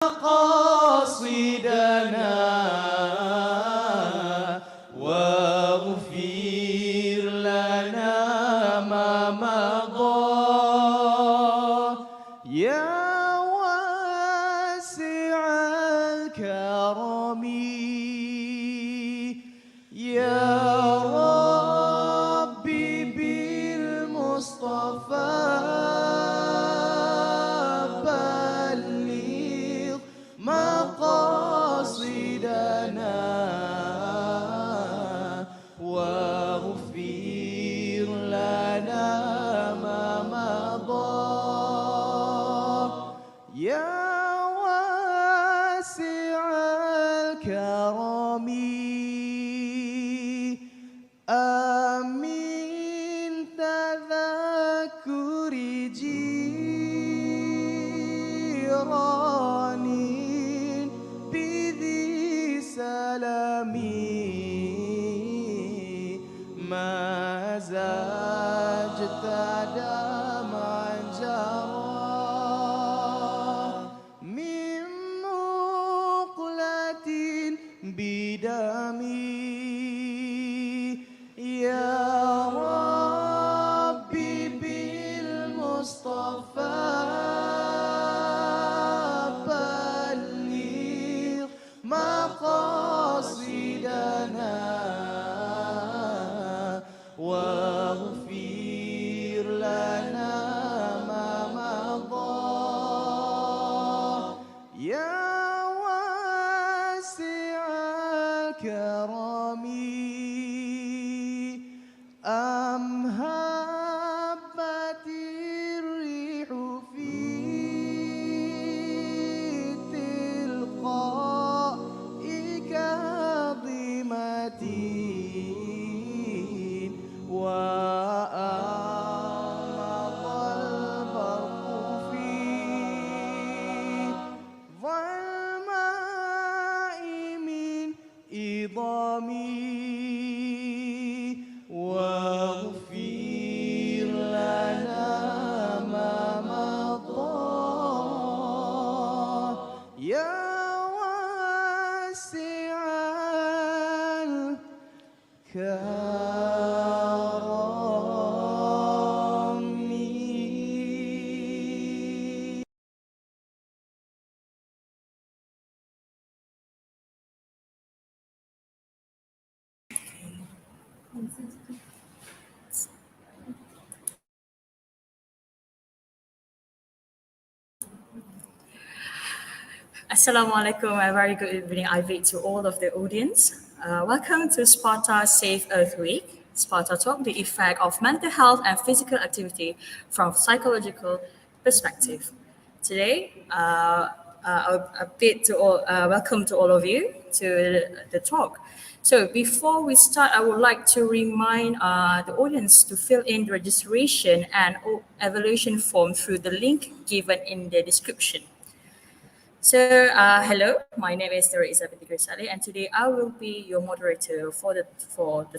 مقاصدنا واغفر لنا ما مضى يا واسع الكرم يا ربي بالمصطفى بلغ مقاصدنا واغفر لنا ما مضى يا واسع الكرم آمين تذكر جيران بذي سلام ما زاجت دمعا جرى من مقلة بدمي يا ربي بالمصطفى بلغ مقاصدنا واغفر لنا ما مضى يا واسع الكرم أم هبت الريح في تلقاء كاظمة وأمض البرق في ظلماء من إضامي واغفر لنا ما مضى يا واسع الكرم. Assalamualaikum, a very good evening, Ivy, to all of the audience. Welcome to Sparta Safe Earth Week. Sparta Talk, the effect of mental health and physical activity from psychological perspective. Today, welcome to all of you to the talk. So before we start, I would like to remind the audience to fill in the registration and evaluation form through the link given in the description. So, hello, my name is Teresa Binti Saleh, and today I will be your moderator for the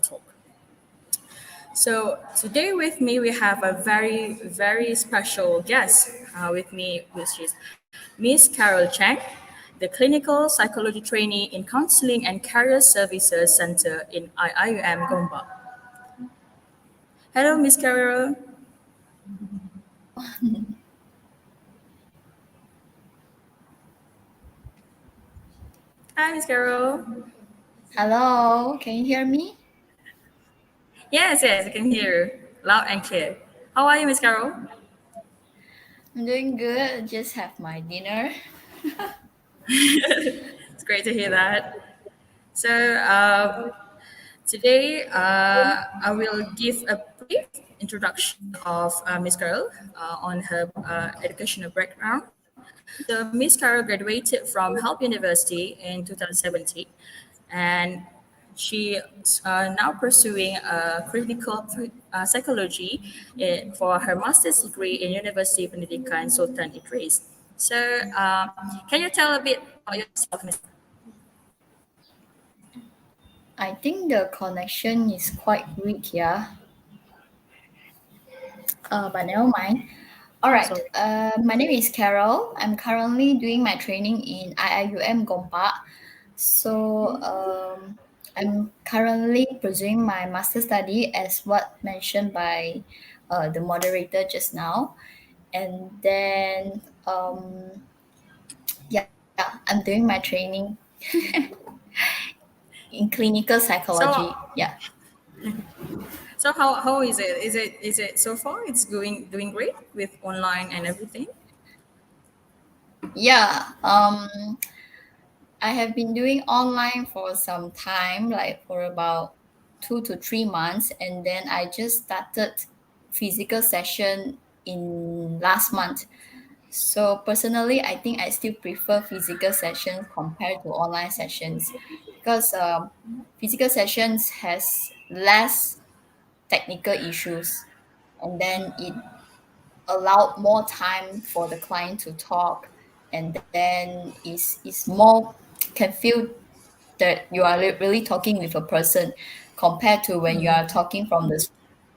talk. So, today with me we have a very special guest with me, which is Miss Carol Chang, the clinical psychology trainee in Counseling and Career Services Center in IIUM Gombak. Hello, Miss Carol. Hi, Miss Carol. Hello, can you hear me? Yes, I can hear you loud and clear. How are you, Miss Carol? I'm doing good. Just have my dinner. It's great to hear that. So today I will give a brief introduction of Miss Carol on her educational background. So Miss Carol graduated from Help University in 2017, and she now pursuing clinical psychology for her master's degree in University Pendidikan Sultan Idris. So can you tell a bit about yourself, Miss? I think the connection is quite weak here. But never mind. All right. Sorry. My name is Carol. I'm currently doing my training in IIUM Gompa. So I'm currently pursuing my master study as what mentioned by the moderator just now. And then yeah, I'm doing my training in clinical psychology. So Yeah. so how is it? Is it so far? It's doing great with online and everything. Yeah. I have been doing online for some time, like for about 2 to 3 months, and then I just started physical session in last month. So personally, I think I still prefer physical sessions compared to online sessions because physical sessions has less technical issues, and then it allowed more time for the client to talk, and then is more can feel that you are really talking with a person compared to when you are talking from the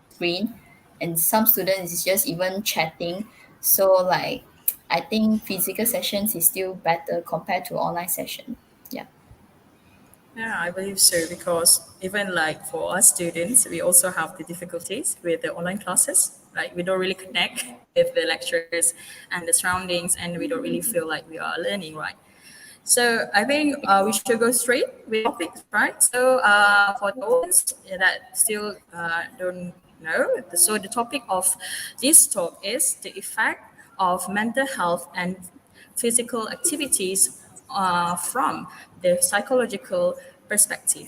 screen, and some students is just even chatting. So like I think physical sessions is still better compared to online session. Yeah. Yeah, I believe so because even like for us students, we also have the difficulties with the online classes. Like we don't really connect with the lecturers and the surroundings, and we don't really feel like we are learning, right? So I think we should go straight with topics, right? So for the audience that still don't know, so the topic of this talk is the effect of mental health and physical activities from the psychological perspective.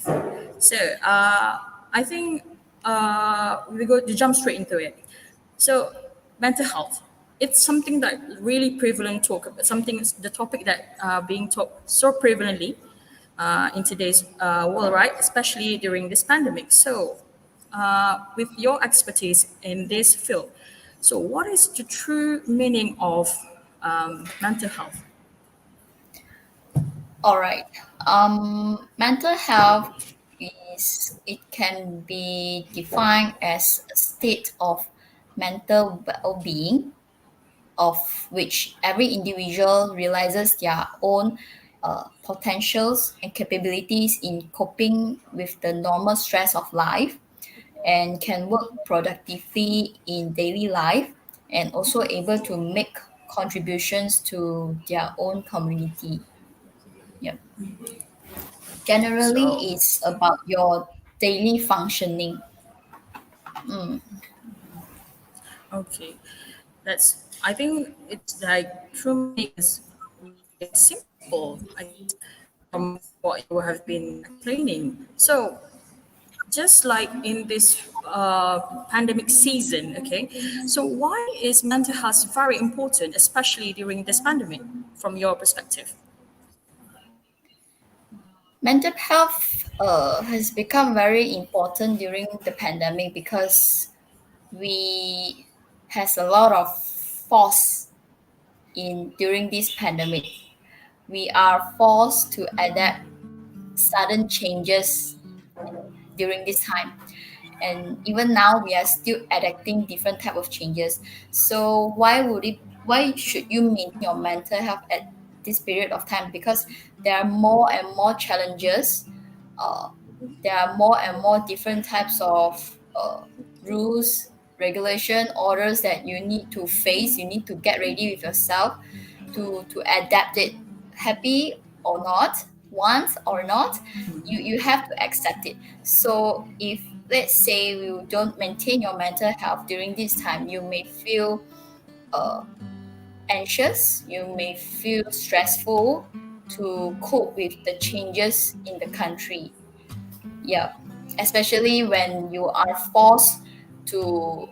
So I think we go to jump straight into it. So mental health, it's something that really prevalent talk about, something the topic that being talked so prevalently in today's world, right? Especially during this pandemic. So with your expertise in this field, so what is the true meaning of mental health? All right. Mental health is it can be defined as a state of mental well-being of which every individual realizes their own potentials and capabilities in coping with the normal stress of life and can work productively in daily life and also able to make contributions to their own community. Yep. Generally, So it's about your daily functioning. okay, that's I think it's like true meaning is really simple, I guess, from what you have been explaining. So just like in this pandemic season, okay, so why is mental health very important, especially during this pandemic, from your perspective? Mental health has become very important during the pandemic because we has a lot of force in during this pandemic. We are forced to adapt sudden changes during this time, and even now we are still adapting different type of changes. So why should you maintain your mental health at this period of time? Because there are more and more challenges. uh, there are more and more different types of rules, regulation, orders that you need to face. You need to get ready with yourself to adapt it, happy or not, want or not, you have to accept it. So if let's say you don't maintain your mental health during this time, you may feel uh, anxious, you may feel stressful to cope with the changes in the country. Yeah, especially when you are forced to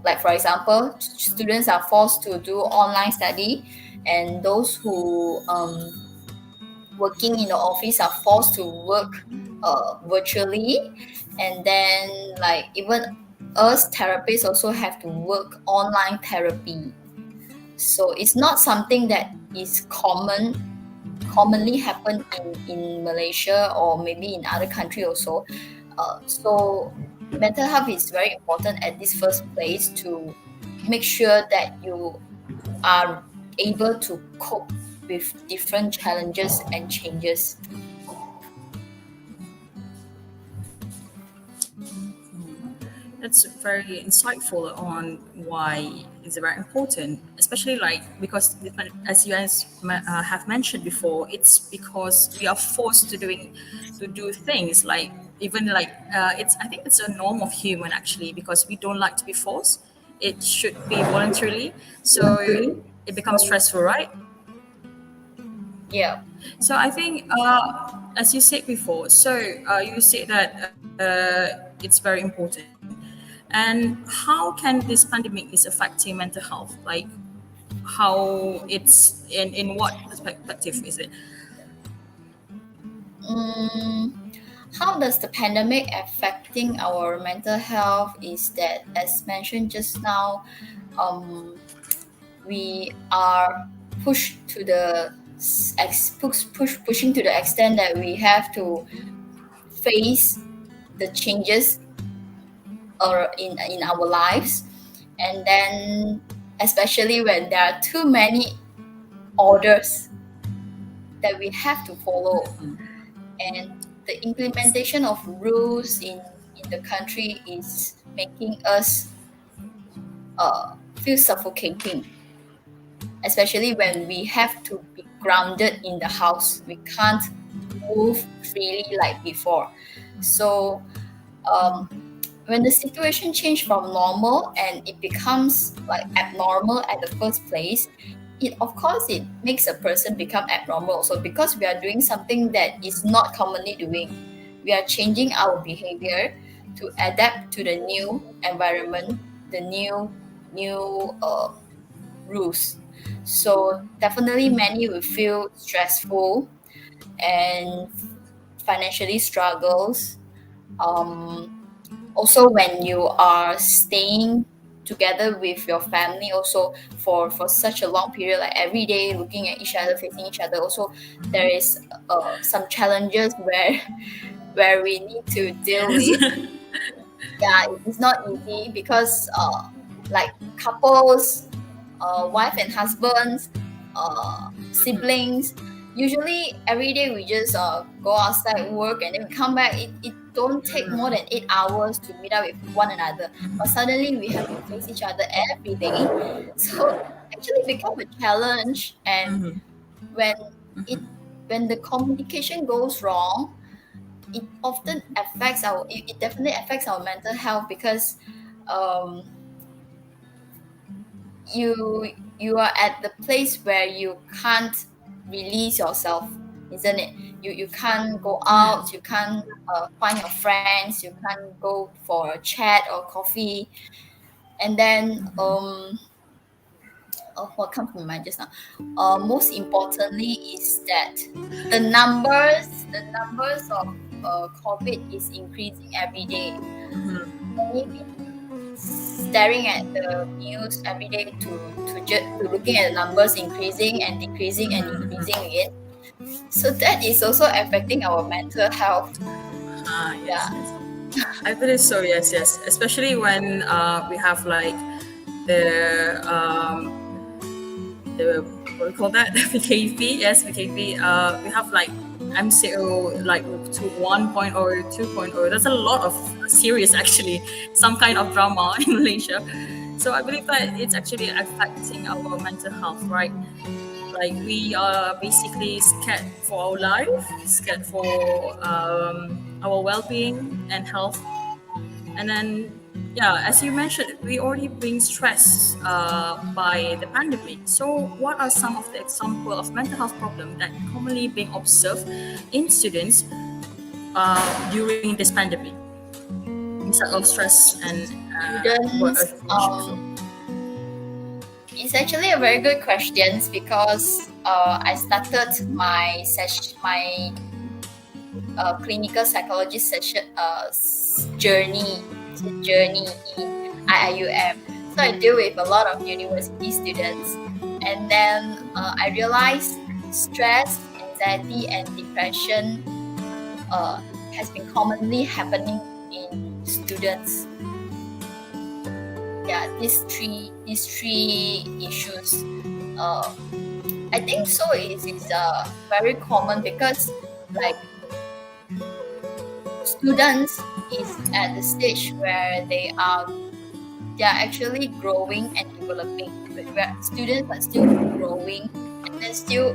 like for example, students are forced to do online study, and those who working in the office are forced to work virtually, and then like even us therapists also have to work online therapy. So it's not something that is commonly happen in Malaysia or maybe in other country also. So mental health is very important at this first place to make sure that you are able to cope with different challenges and changes. That's very insightful on why it's very important, especially like because as you guys have mentioned before, it's because we are forced to do things like even like it's I think it's a norm of human actually because we don't like to be forced. It should be voluntarily, so it becomes stressful, right? Yeah. So I think, as you said before, so you said that it's very important. And how can this pandemic is affecting mental health? Like how it's in what perspective is it? Mm, how does the pandemic affecting our mental health is that, as mentioned just now, um, we are pushed to the pushing to the extent that we have to face the changes or in our lives, and then especially when there are too many orders that we have to follow, and the implementation of rules in the country is making us feel suffocating, especially when we have to be grounded in the house. We can't move freely like before. So um, when the situation change from normal and it becomes like abnormal at the first place, it of course it makes a person become abnormal. So because we are doing something that is not commonly doing, we are changing our behavior to adapt to the new environment, the new rules. So definitely many will feel stressful and financially struggles. Um, Also when you are staying together with your family also for such a long period, like every day looking at each other, facing each other, also there is some challenges where where we need to deal Yes. with. Yeah, it's not easy because like couples, wife and husbands, siblings, usually every day we just go outside work and then we come back. It don't take more than 8 hours to meet up with one another, but suddenly we have to face each other every day. So actually become a challenge. And when it when the communication goes wrong, it often affects it definitely affects our mental health, because um, you are at the place where you can't release yourself, isn't it? You can't go out, Yes. you can't find your friends, you can't go for a chat or coffee. And then what comes to my mind just now, most importantly is that the numbers of COVID is increasing every day. Many staring at the news every day to looking at the numbers increasing and decreasing and increasing again. So that is also affecting our mental health. Yes, Yeah. yes. I believe so. Yes, yes. Especially when we have like the the what do we call that VKP? Yes, VKP. We have like MCO like to 1.0 or 2.0. That's a lot of series actually. Some kind of drama in Malaysia. So I believe that it's actually affecting our mental health, right? Like we are basically scared for our life, scared for our well-being and health. And then, yeah, as you mentioned, we already being stressed by the pandemic. So, what are some of the example of mental health problems that commonly being observed in students during this pandemic, instead of stress and what Students, I've mentioned before? it's actually a very good question, because I started my clinical psychology session journey in IIUM. So I deal with a lot of university students, and then I realized stress, anxiety, and depression has been commonly happening in students. yeah, these three issues. Uh, I think so. It is very common because like students is at the stage where they are actually growing and developing. Where students are still growing and then still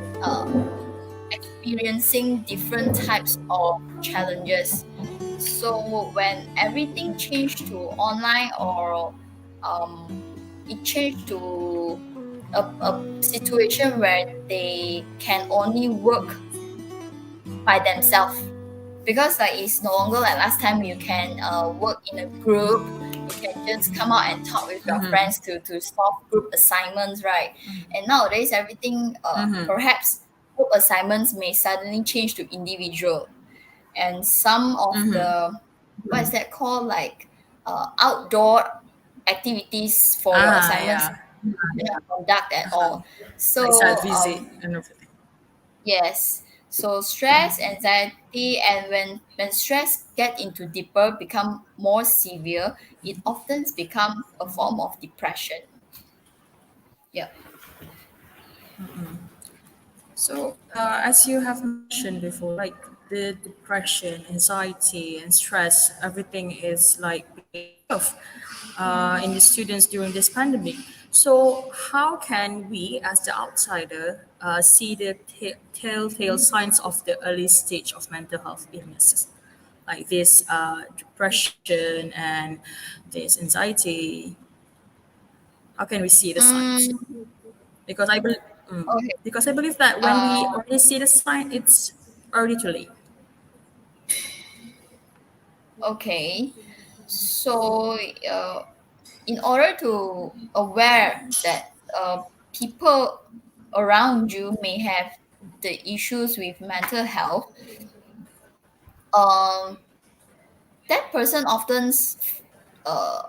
experiencing different types of challenges. So when everything changed to online or um, it changed to a situation where they can only work by themselves, because like it's no longer like last time you can work in a group, you can just come out and talk with your friends to solve group assignments, right? And nowadays everything perhaps group assignments may suddenly change to individual, and some of the what is that called, like outdoor activities for your Ah, assignments yeah, cannot conduct at all. like So site visit and everything. yes. So stress, anxiety, and when stress get into deeper, become more severe, it often becomes a form of depression. Yeah. So, as you have mentioned before, like the depression, anxiety, and stress, everything is like being observed in the students during this pandemic. So, how can we, as the outsider, see the telltale signs of the early stage of mental health illnesses, like this depression and this anxiety? How can we see the signs? Mm, Because I believe. okay. Because I believe that when Uh, we already see the sign, it's early too late. okay. So, in order to aware that people around you may have the issues with mental health, um, that person often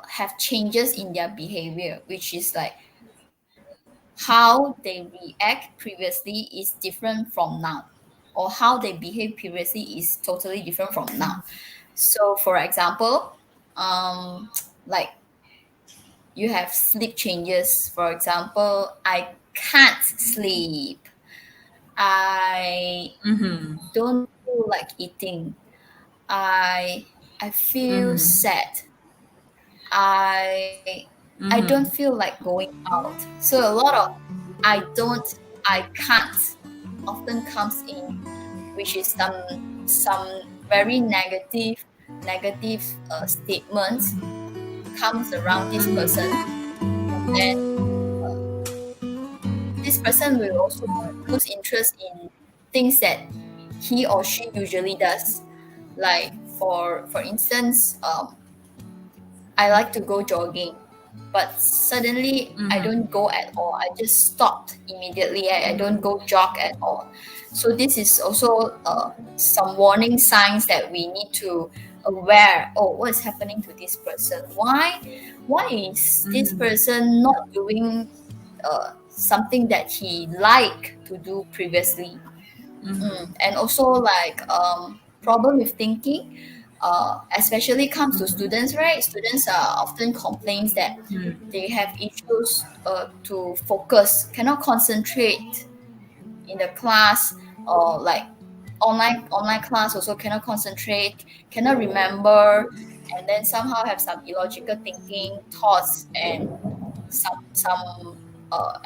have changes in their behavior, which is like how they react previously is different from now, or how they behave previously is totally different from now. So, for example, like you have sleep changes. For example, I can't sleep. I don't feel like eating. I I feel sad. I I don't feel like going out. So a lot of I don't, I can't often comes in, which is some very negative statements comes around this person, and then this person will also lose interest in things that he or she usually does. Like for instance, I like to go jogging, but suddenly I don't go at all. I just stopped immediately. I don't go jog at all. So this is also some warning signs that we need to aware. Oh, what is happening to this person? Why is this person not doing something that he liked to do previously? And also like problem with thinking, especially comes to students, right? Students are often complains that they have issues to focus, cannot concentrate in the class, or like online class also cannot concentrate, cannot remember, and then somehow have some illogical thinking thoughts and some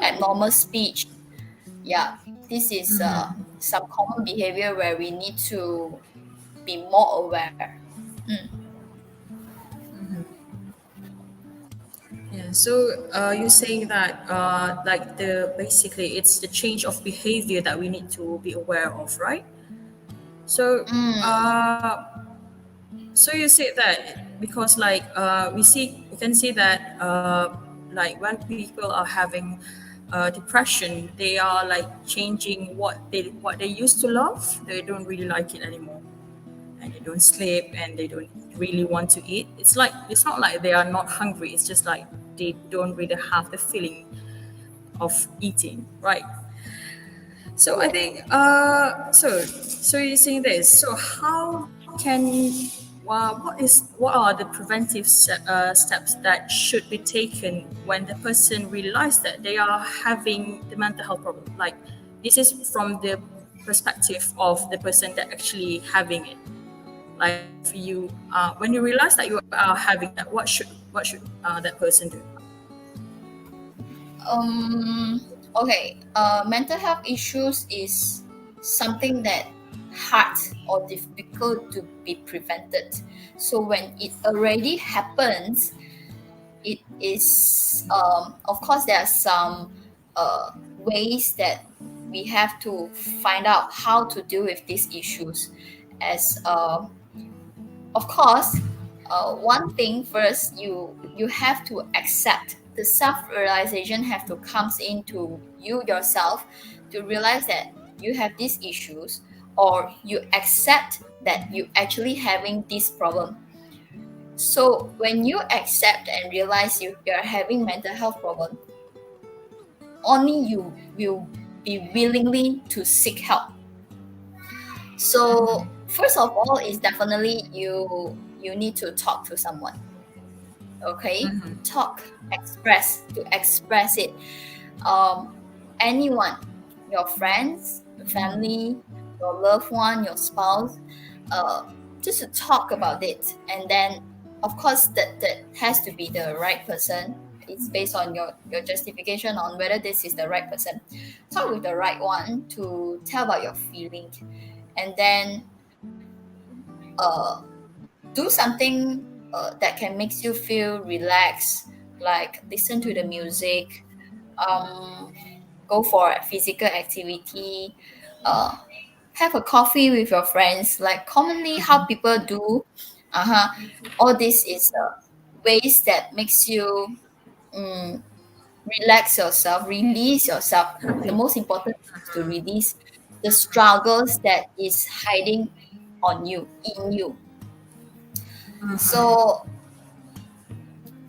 abnormal speech. Yeah, this is some common behavior where we need to be more aware. Mm. Yeah. So you're saying that like the basically it's the change of behavior that we need to be aware of, right? So Mm. uh, so you say that because like we can see that like when people are having depression, they are like changing what they used to love. They don't really like it anymore, and they don't sleep, and they don't really want to eat. It's like it's not like they are not hungry. It's just like they don't really have the feeling of eating, right? So I Yeah. think so you're saying this. So how can what are the preventive steps that should be taken when the person realize that they are having the mental health problem? Like this is from the perspective of the person that actually having it. Like if you when you realize that you are having that, what should that person do? Um, okay, mental health issues is something that hard or difficult to be prevented. So when it already happens, it is, of course, there are some ways that we have to find out how to deal with these issues. As of course, one thing first, you have to accept the self realization have to comes into you yourself to realize that you have these issues, or you accept that you actually having this problem. So when you accept and realize you're having mental health problem, only you will be willingly to seek help. So first of all is definitely you need to talk to someone. Okay, talk, express it. um Anyone, your friends, your family, your loved one, your spouse, uh just to talk about it. And then of course that has to be the right person. It's based on your justification on whether this is the right person. Talk with the right one to tell about your feeling. And then uh do something that can makes you feel relaxed, like listen to the music, um, go for a physical activity, uh, have a coffee with your friends, like commonly how people do. Uh-huh. All this is ways that makes you um, relax yourself, release yourself. The most important is to release the struggles that is hiding on you, in you. So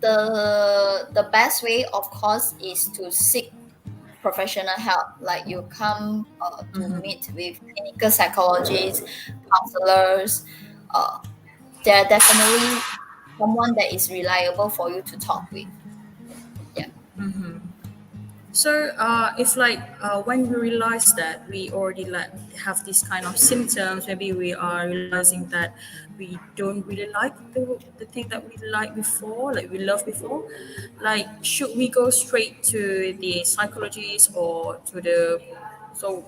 the best way, of course, is to seek professional help. Like you come to meet with clinical psychologists, counselors. uh, they're definitely someone that is reliable for you to talk with. Yeah. So, if like when we realize that we already like have these kind of symptoms, maybe we are realizing that we don't really like the thing that we like before, like we loved before. Like, should we go straight to the psychologist or to the so?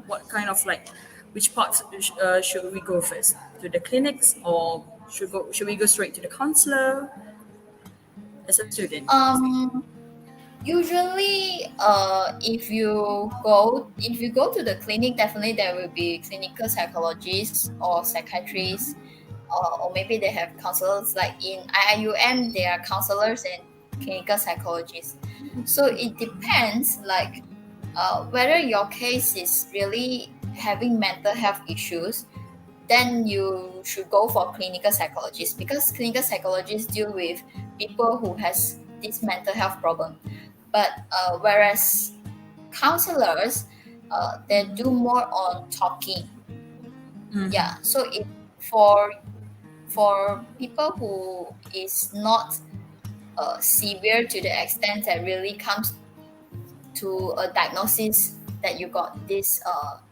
What kind of like which parts should we go first? To the clinics or should we go straight to the counselor as a student? um Usually, if you go to the clinic, definitely there will be clinical psychologists or psychiatrists, or maybe they have counselors. Like in IIUM, there are counselors and clinical psychologists. So it depends, like whether your case is really having mental health issues, then you should go for clinical psychologists, because clinical psychologists deal with people who has this mental health problem. But whereas counselors, they do more on talking. Yeah. So it for people who is not severe to the extent that really comes to a diagnosis that you got this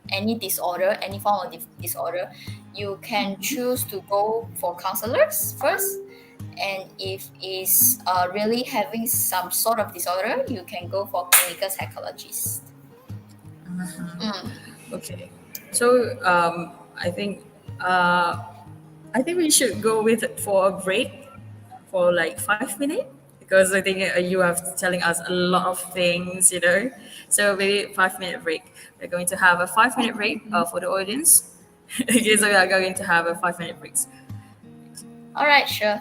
any disorder, any form of disorder, you can choose to go for counselors first. And if is really having some sort of disorder, you can go for clinical psychologist. Mm. Okay. So uh, I think we should go with it for a break for like 5 minutes because I think you have telling us a lot of things, you know. So maybe 5 minute break. We're going to have a 5 minute break for the audience. Okay, so we are going to have a 5 minute break. All right, sure.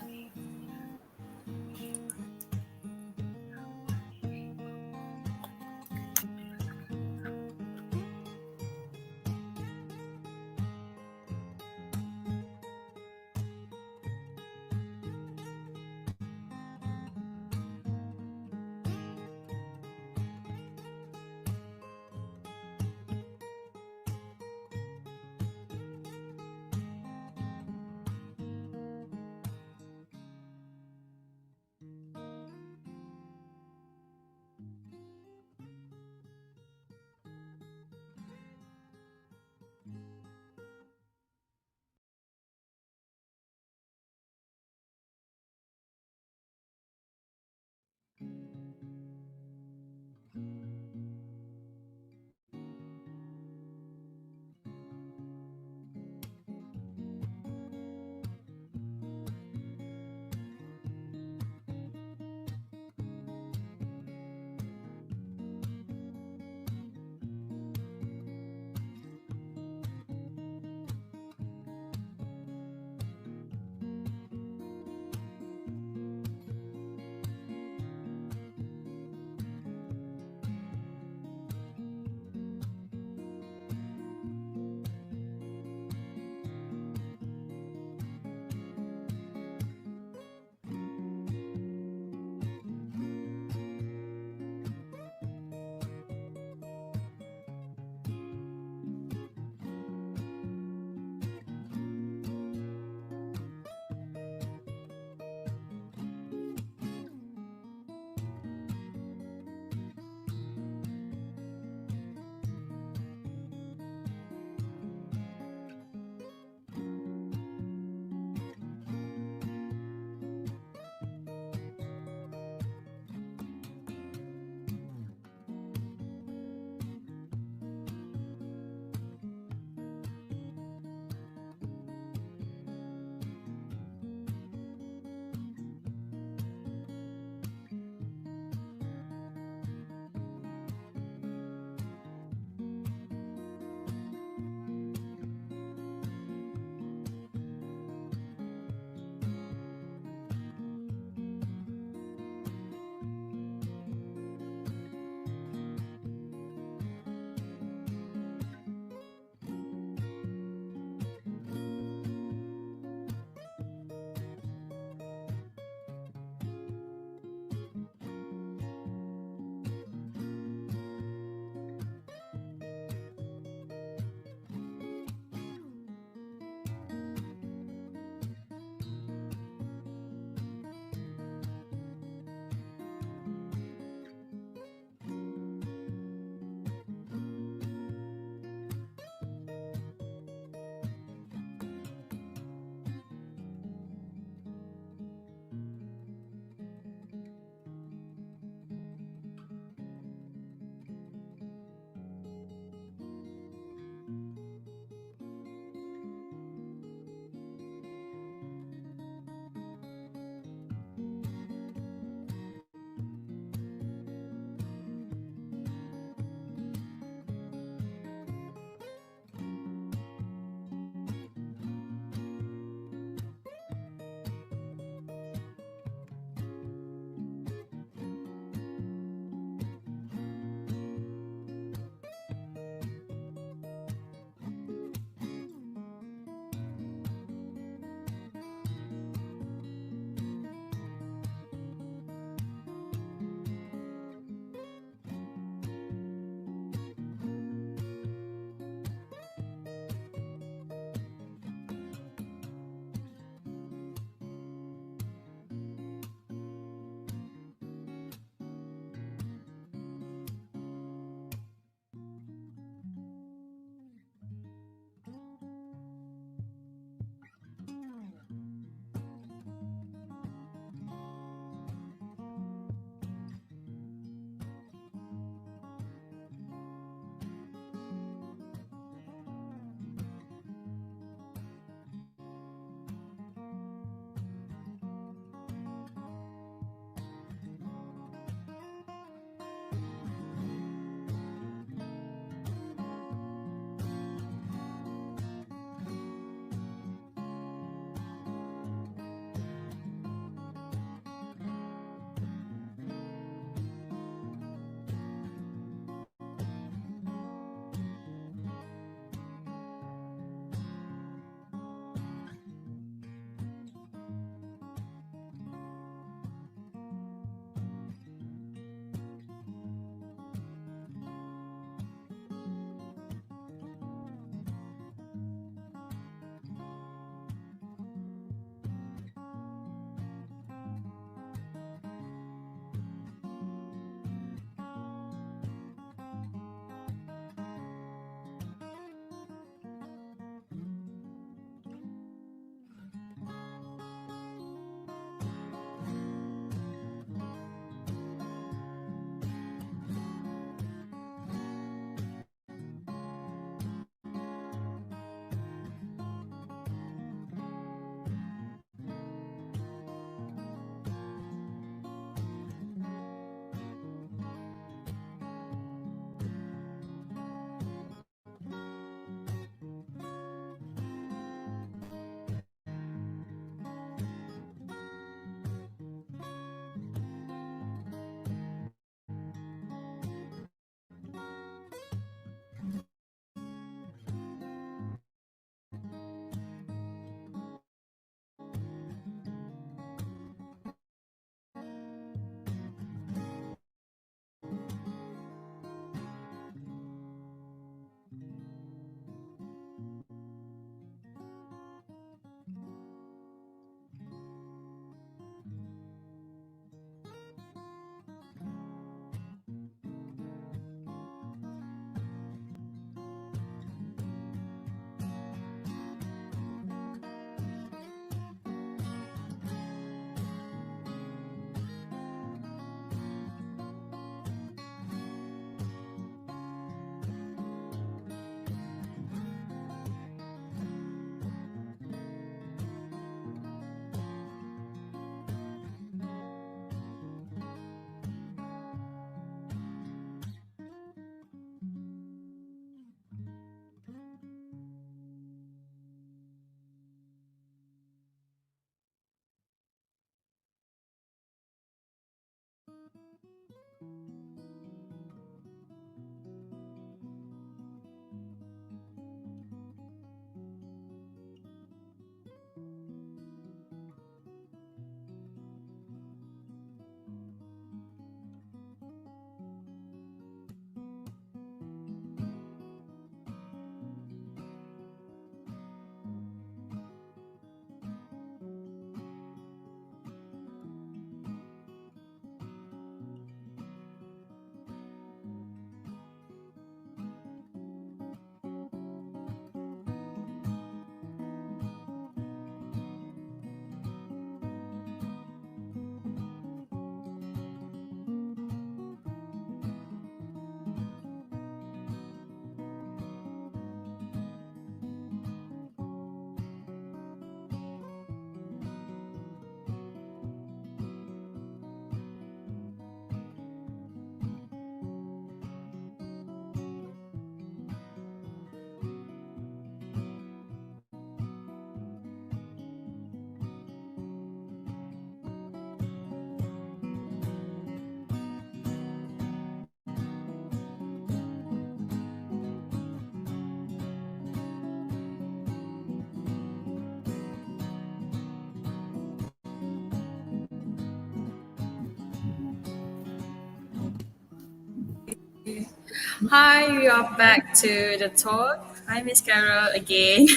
Hi, we are back to the talk. Hi, Miss Carol again.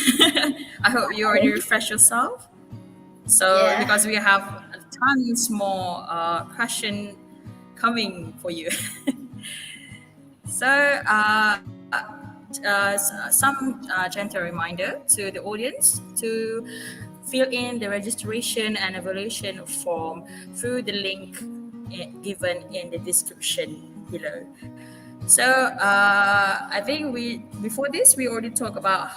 I hope you already refreshed yourself. So, Yeah. because we have tons more question coming for you. So, some gentle reminder to the audience to fill in the registration and evaluation form through the link given in the description below. So I think we before this we already talked about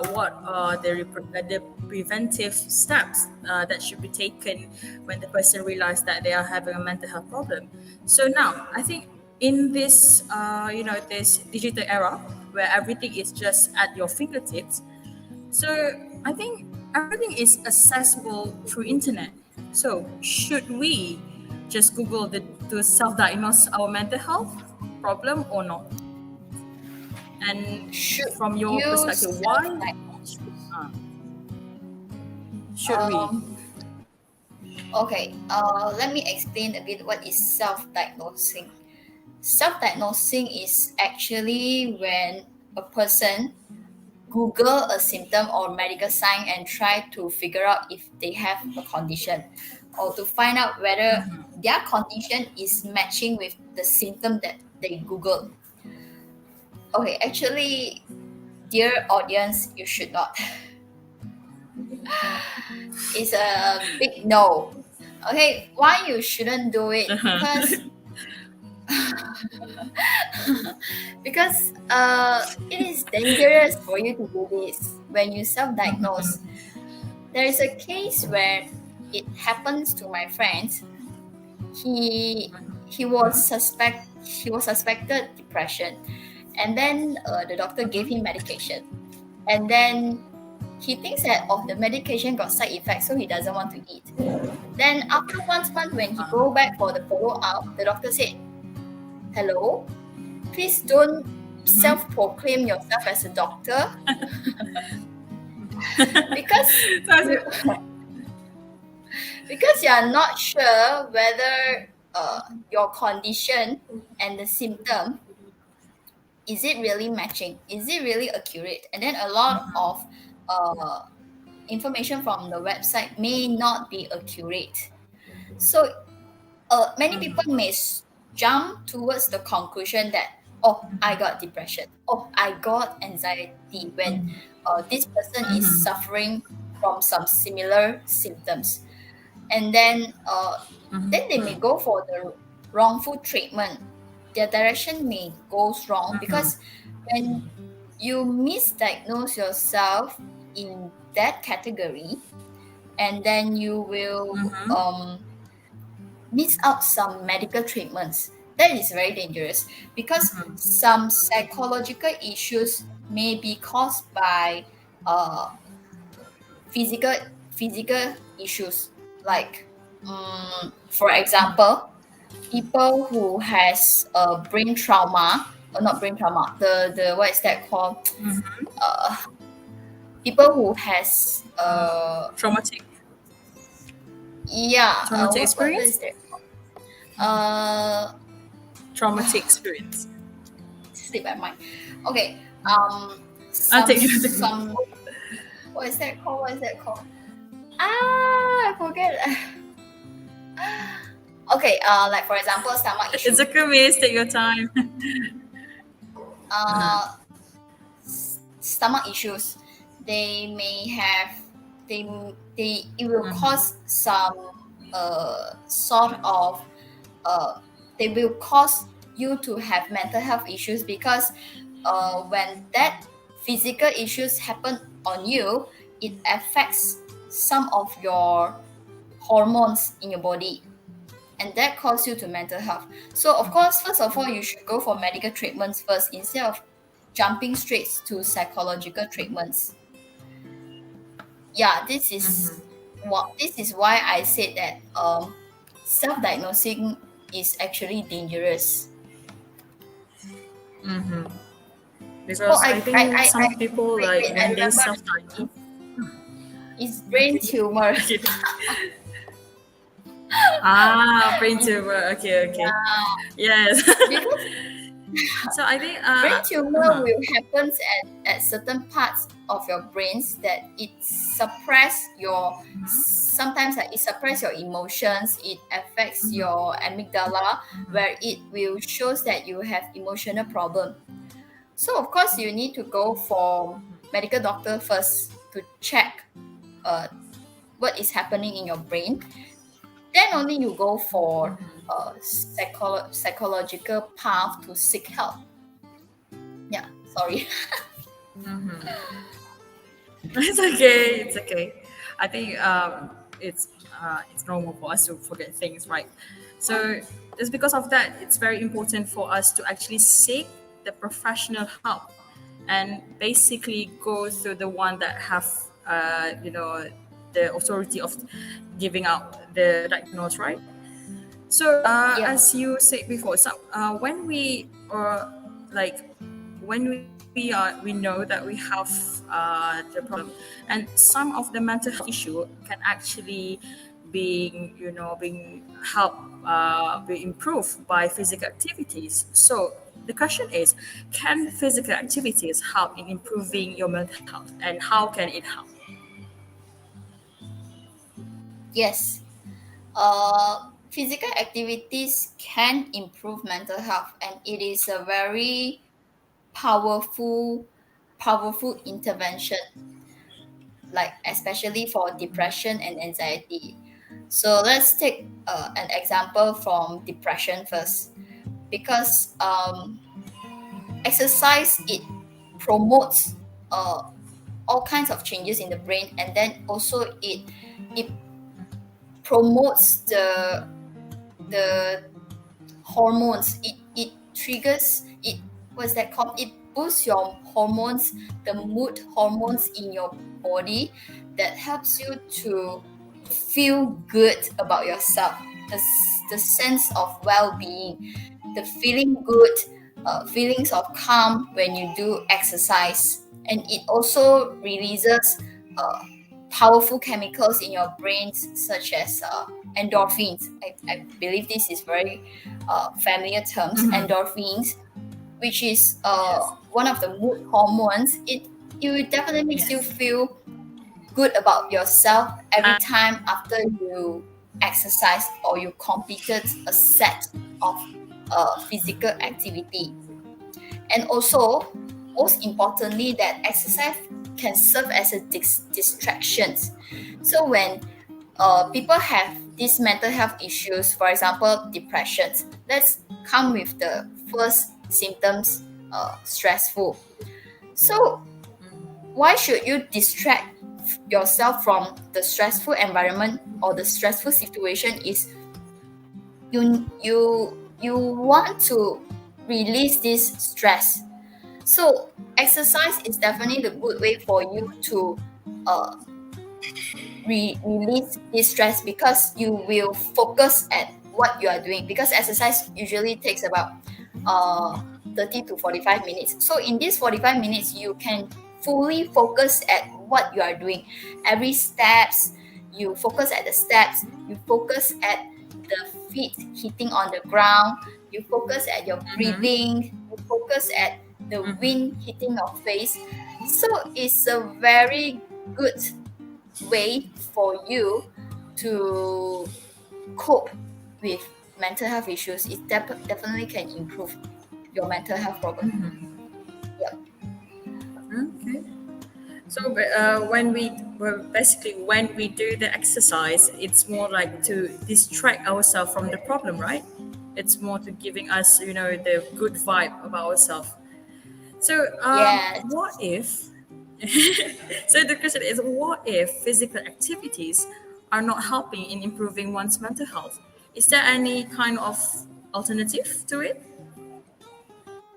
what are the preventive steps that should be taken when the person realizes that they are having a mental health problem. So now I think in this this digital era where everything is just at your fingertips, so I think everything is accessible through internet. So should we just Google to self-diagnose our mental health problem or not? And Should from your you perspective, why self-diagnose? uh, should we? Um, okay, let me explain a bit what is self-diagnosing. Self-diagnosing is actually when a person Google a symptom or medical sign and try to figure out if they have a condition or to find out whether their condition is matching with the symptom that they Google. Okay, actually, dear audience, you should not. It's a big no. Okay, why you shouldn't do it? Uh-huh. Because it is dangerous for you to do this when you self-diagnose. There is a case where it happens to my friend. He was suspected depression, and then the doctor gave him medication, and then he thinks that the medication got side effects, so he doesn't want to eat. Then after 1 month, when he go back for the follow up, the doctor said, "Hello, please don't self-proclaim yourself as a doctor because So you, because you are not sure whether your condition and the symptom is it really matching, is it really accurate, and then a lot of uh, information from the website may not be accurate. So many people may jump towards the conclusion that, oh, I got depression, oh, I got anxiety, when this person is suffering from some similar symptoms. And then they may go for the wrongful treatment. Their direction may goes wrong because when you misdiagnose yourself in that category, and then you will miss out some medical treatments. That is very dangerous because some psychological issues may be caused by uh, physical physical issues, like for example, people who has a brain trauma, or not brain trauma, the what is that called, people who has traumatic yeah, traumatic what experience. is that, uh Traumatic experience. slip my mind. Okay, I'll some take some what is that called? What is that called? Ah, I forget. Okay, like for example, stomach issue. It's okay, miss. Take your time. Uh, Stomach issues. They may have they it will cause some sort of uh they will cause you to have mental health issues because when that physical issues happen on you, it affects some of your hormones in your body, and that causes you to mental health. So of course, first of all, you should go for medical treatments first instead of jumping straight to psychological treatments. Yeah, this is why I said that self-diagnosing is actually dangerous. Oh, Because I think some people wait, like wait, I when they remember self-diagnose. it's brain tumor. Okay. Brain tumor. Okay, okay. Yes. Because So I think brain tumor will happen at certain parts of your brains that it suppress your sometimes it suppress your emotions, it affects your amygdala where it will shows that you have emotional problem. So of course you need to go for medical doctor first to check uh, what is happening in your brain. Then only you go for psychological path to seek help. Yeah, sorry. it's okay. It's okay. I think it's normal for us to forget things, right? So just because of that, it's very important for us to actually seek the professional help and basically go through the one that have the authority of giving out the diagnosis, right? So, Yeah. as you said before, so when we or like when we know that we have the problem, and some of the mental health issue can actually being helped be improved by physical activities. So the question is, can physical activities help in improving your mental health, and how can it help? Yes. Physical activities can improve mental health, and it is a very powerful, powerful intervention, like especially for depression and anxiety. So let's take an example from depression first, because exercise it promotes all kinds of changes in the brain, and then also it promotes the hormones. It triggers it, what's that called, it boosts your hormones, the mood hormones in your body, that helps you to feel good about yourself, the sense of well-being, the feeling good, feelings of calm when you do exercise. And it also releases uh, powerful chemicals in your brains, such as endorphins. I believe this is very familiar terms, endorphins, which is Yes. one of the mood hormones. It definitely makes you Yes. feel good about yourself every time after you exercise or you completed a set of physical activity. And also, most importantly, that exercise can serve as a distraction. So when people have these mental health issues, for example, depressions, let's come with the first symptoms, stressful. So why should you distract yourself from the stressful environment or the stressful situation? Is you want to release this stress. So exercise is definitely the good way for you to uh, release this stress, because you will focus at what you are doing, because exercise usually takes about uh, 30 to 45 minutes. So in these 45 minutes you can fully focus at what you are doing. Every steps, you focus at the steps, you focus at the feet hitting on the ground, you focus at your breathing, you focus at the wind hitting your face. So it's a very good way for you to cope with mental health issues. It definitely can improve your mental health problem. Yep. Okay. So when we do the exercise, it's more like to distract ourselves from the problem, right? It's more to giving us, the good vibe about ourselves. So Yes. what if? So the question is, what if physical activities are not helping in improving one's mental health? Is there any kind of alternative to it?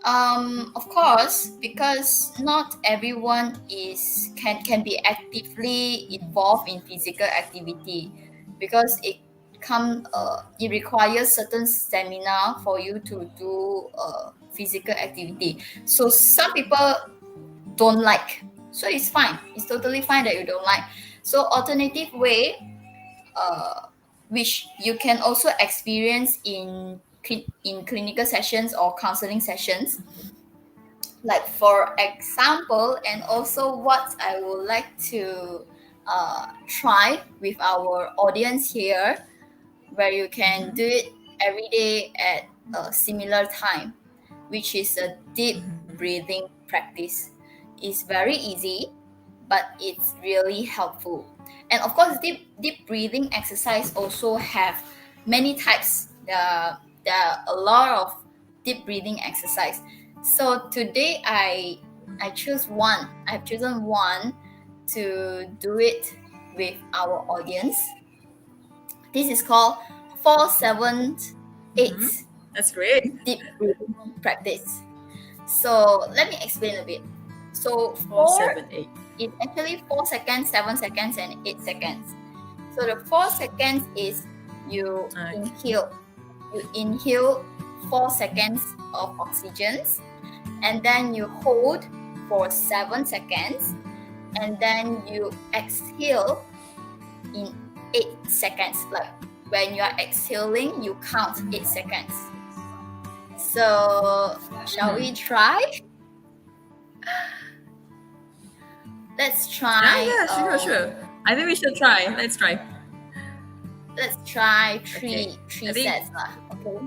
Of course, because not everyone can be actively involved in physical activity, because it requires certain stamina for you to do physical activity. So some people don't like, so it's fine. It's totally fine that you don't like. So alternative way, which you can also experience in clinical sessions or counseling sessions. Like for example, and also what I would like to try with our audience here, where you can do it every day at a similar time, which is a deep breathing practice. It's very easy, but it's really helpful. And of course, deep breathing exercise also have many types. There are a lot of deep breathing exercise. So today I choose one. I've chosen one to do it with our audience. This is called 4-7-8 That's great. deep breathing practice. So let me explain a bit. So Four, 4 seven, eight. is actually 4 seconds, 7 seconds, and 8 seconds. So the 4 seconds is you Okay. inhale. You inhale 4 seconds of oxygen, and then you hold for 7 seconds, and then you exhale in 8 seconds. Like when you are exhaling, you count 8 seconds. So shall we try? Let's try. Yeah, sure. I think we should try. Let's try. Let's try Okay. three I think sets lah. Okay.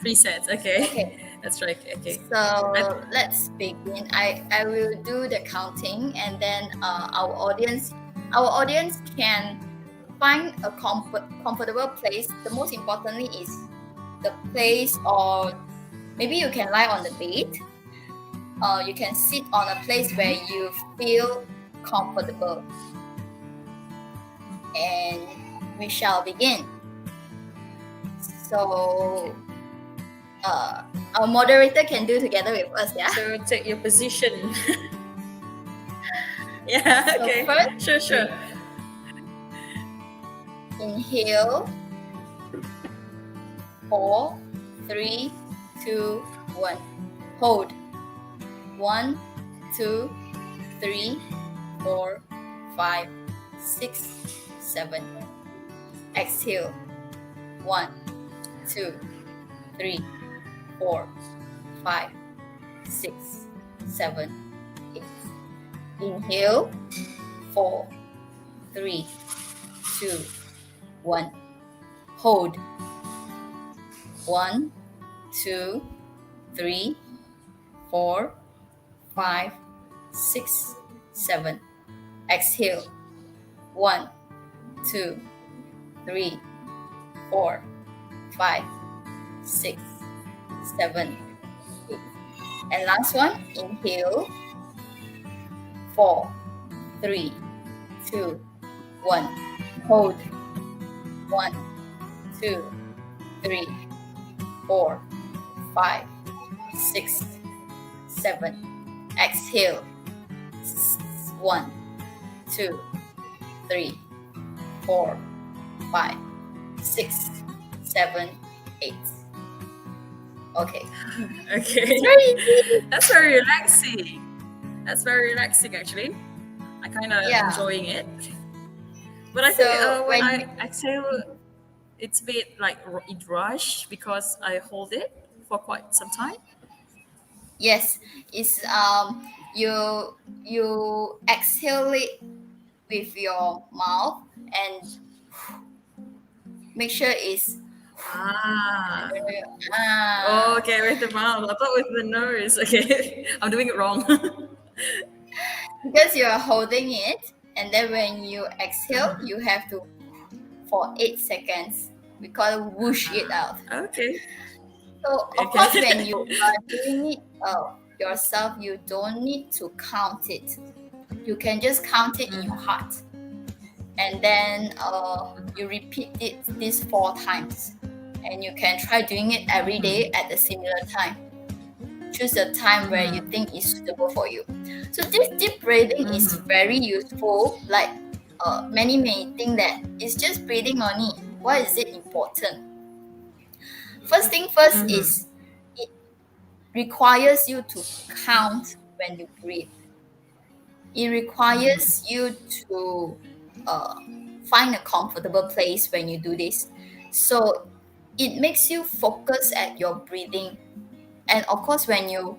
3 sets. Okay. Okay. That's right. Okay. So let's begin. I will do the counting, and then our audience can find a comfortable place. The most importantly is the place, or maybe you can lie on the bed. You can sit on a place where you feel comfortable. And we shall begin. So our moderator can do together with us, yeah? So take your position. Yeah, So okay. first, Sure. inhale. 4, 3, 2, 1. Hold. 1, 2, 3, 4, 5, 6, 7. Exhale. 1, 2, 3, 4, 5, 6, 7, 8. Inhale. 4, 3, 2, 1. Hold. 1, 2, 3, 4, 5, 6, 7. Exhale. 1, 2, 3, 4, 5, 6, 7, 8. And last one, inhale. 4, 3, 2, 1. Hold. 1, 2, 3, 4, 5, 6, 7. Exhale. 1, 2, 3, 4, 5, 6, 7, 8. Okay. Okay. Very easy. That's very relaxing. That's very relaxing, actually. I kind of enjoying it. But I think when I exhale, it's a bit like it rush because I hold it for quite some time. Yes, it's you exhale it with your mouth and make sure it's Ah. ah. Okay, with the mouth. I thought with the nose. Okay, I'm doing it wrong. Because you're holding it, and then when you exhale, you have to for 8 seconds. We call it whoosh it out. Okay. So of course, when you are doing it yourself, you don't need to count it. You can just count it in your heart, and then you repeat it these 4 times, and you can try doing it every day at a similar time. Choose a time where you think is suitable for you. So this deep breathing is very useful. Like many may think that it's just breathing only. Why is it important? First thing first is it requires you to count when you breathe. It requires you to find a comfortable place when you do this. So it makes you focus at your breathing. And of course, when you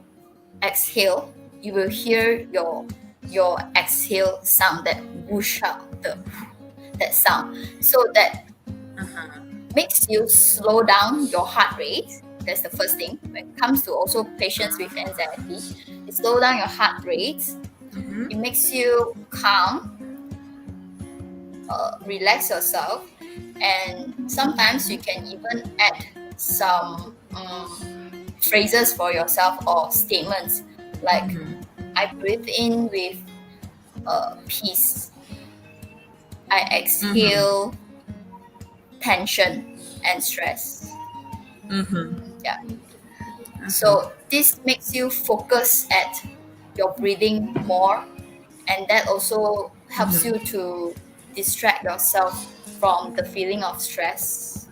exhale, you will hear your exhale sound, that whoosh out, that sound. So that makes you slow down your heart rate. That's the first thing. When it comes to also patients with anxiety, it slow down your heart rate. It makes you calm, relax yourself, and sometimes you can even add some phrases for yourself or statements like, I breathe in with peace, I exhale tension and stress. Yeah. So this makes you focus at your breathing more, and that also helps you to distract yourself from the feeling of stress.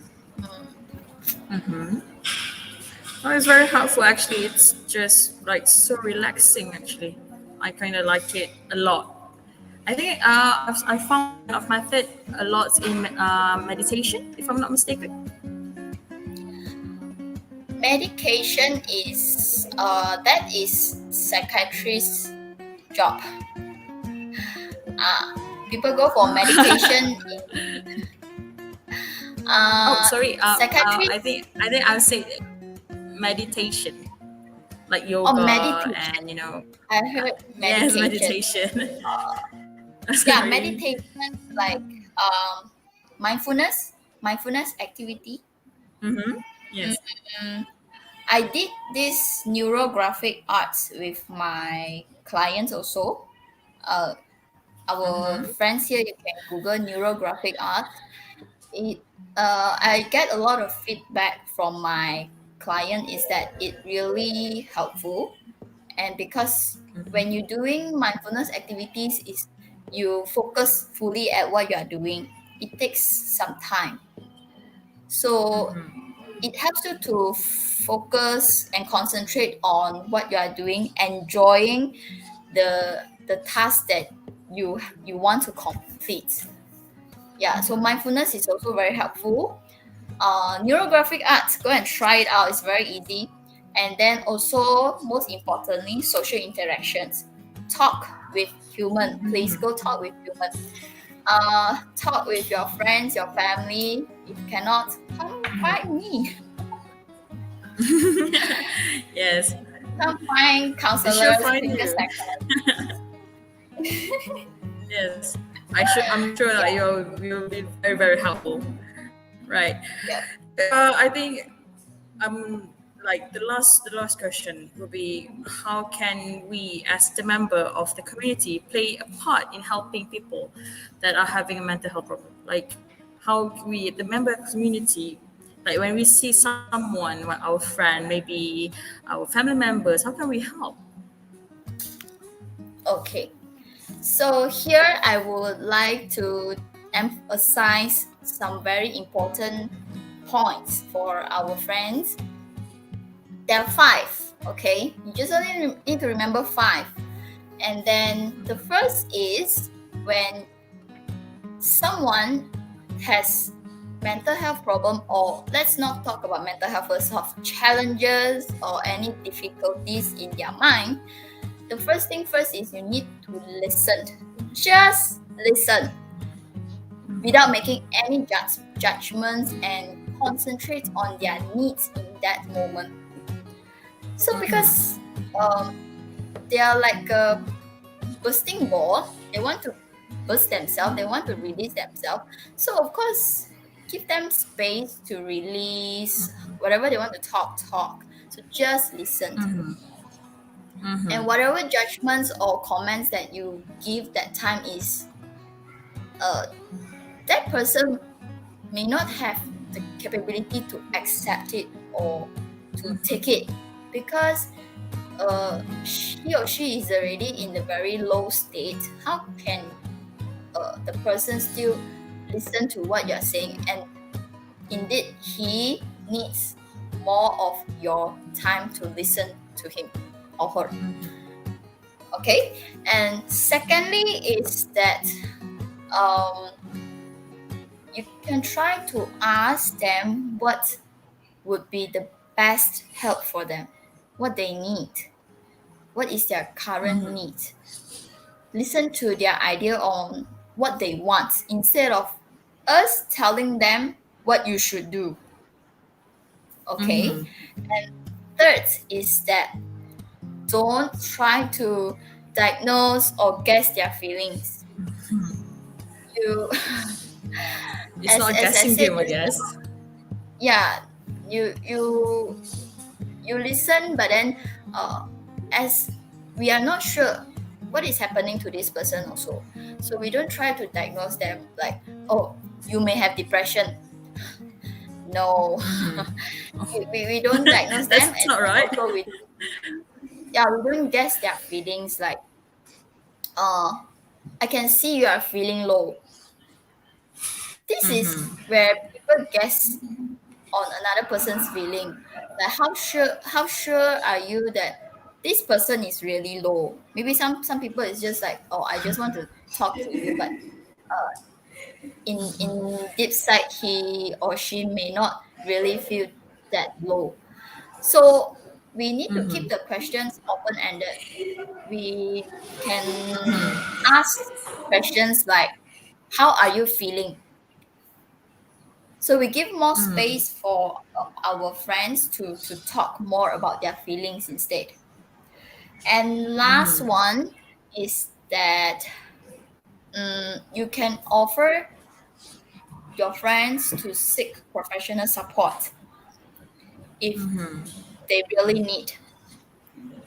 Oh, it's very helpful actually. It's just like so relaxing actually. I kind of like it a lot. I think I found one of method a lot in meditation, if I'm not mistaken. Medication is that is psychiatrist's job. People go for medication. Oh, sorry. Psychiatrist I think I'll say meditation, like or yoga, meditation. and I heard yes, medication. meditation. Yeah, Sorry. meditation like mindfulness activity. Yes. I did this neurographic arts with my clients also. Uh, our friends here, you can Google neurographic art. It, I get a lot of feedback from my client is that it really helpful, and because when you're doing mindfulness activities, is you focus fully at what you are doing. It takes some time, so it helps you to focus and concentrate on what you are doing, enjoying the task that you want to complete. Yeah, so mindfulness is also very helpful. Neurographic arts, go and try it out, it's very easy. And then also, most importantly, social interactions. Talk with human, please go talk with human. Talk with your friends, your family. If cannot, come find me. Yes. Come find They should counselors, find clinical you. psychologists. Yes. I'm sure that Yeah, you'll be very very helpful. Right. yeah. I think like the last question will be, how can we as the member of the community play a part in helping people that are having a mental health problem? Like how we the member community, like when we see someone, like our friend, maybe our family members, how can we help? Okay. So here I would like to emphasize some very important points for our friends. There are five, okay? You just only need to remember five. And then the first is when someone has mental health problem, or let's not talk about mental health first, of challenges or any difficulties in their mind. The first thing first is you need to listen. Just listen without making any judgments, and concentrate on their needs in that moment. So because um, they are like a bursting ball, they want to burst themselves, they want to release themselves. So of course, give them space to release whatever they want to talk. So just listen. And whatever judgments or comments that you give that time is that person may not have the capability to accept it or to take it, because he or she is already in a very low state. How can the person still listen to what you're saying? And indeed, he needs more of your time to listen to him or her. Okay. And secondly is that um, you can try to ask them what would be the best help for them, what they need, what is their current need. Listen to their idea on what they want instead of us telling them what you should do. Okay. And third is that don't try to diagnose or guess their feelings. You, It's not a as I guessing said game, I just guess. now, yeah, you listen, but then as we are not sure what is happening to this person also, so we don't try to diagnose them like, oh, you may have depression. No. We don't diagnose them, That's and not right. also we, yeah, we don't guess their feelings like, uh I can see you are feeling low. This is where people guess on another person's feeling. Like how sure are you that this person is really low? Maybe some people is just like, oh, I just want to talk to you, but in deep side he or she may not really feel that low. So we need to keep the questions open ended. We can ask questions like, how are you feeling? So we give more space for our friends to talk more about their feelings instead. And last one is that you can offer your friends to seek professional support if they really need.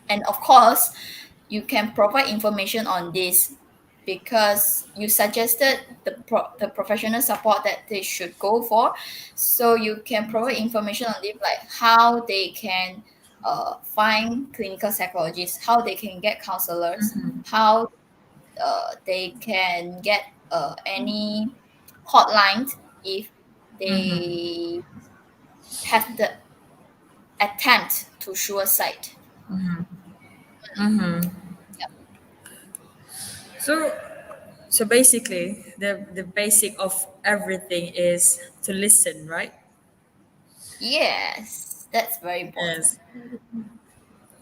And of course, you can provide information on this because you suggested the professional support that they should go for. So you can provide information on it, like how they can find clinical psychologists, how they can get counselors, how they can get any hotlines if they have the attempt to suicide. So, so basically, the basic of everything is to listen, right? Yes, that's very important.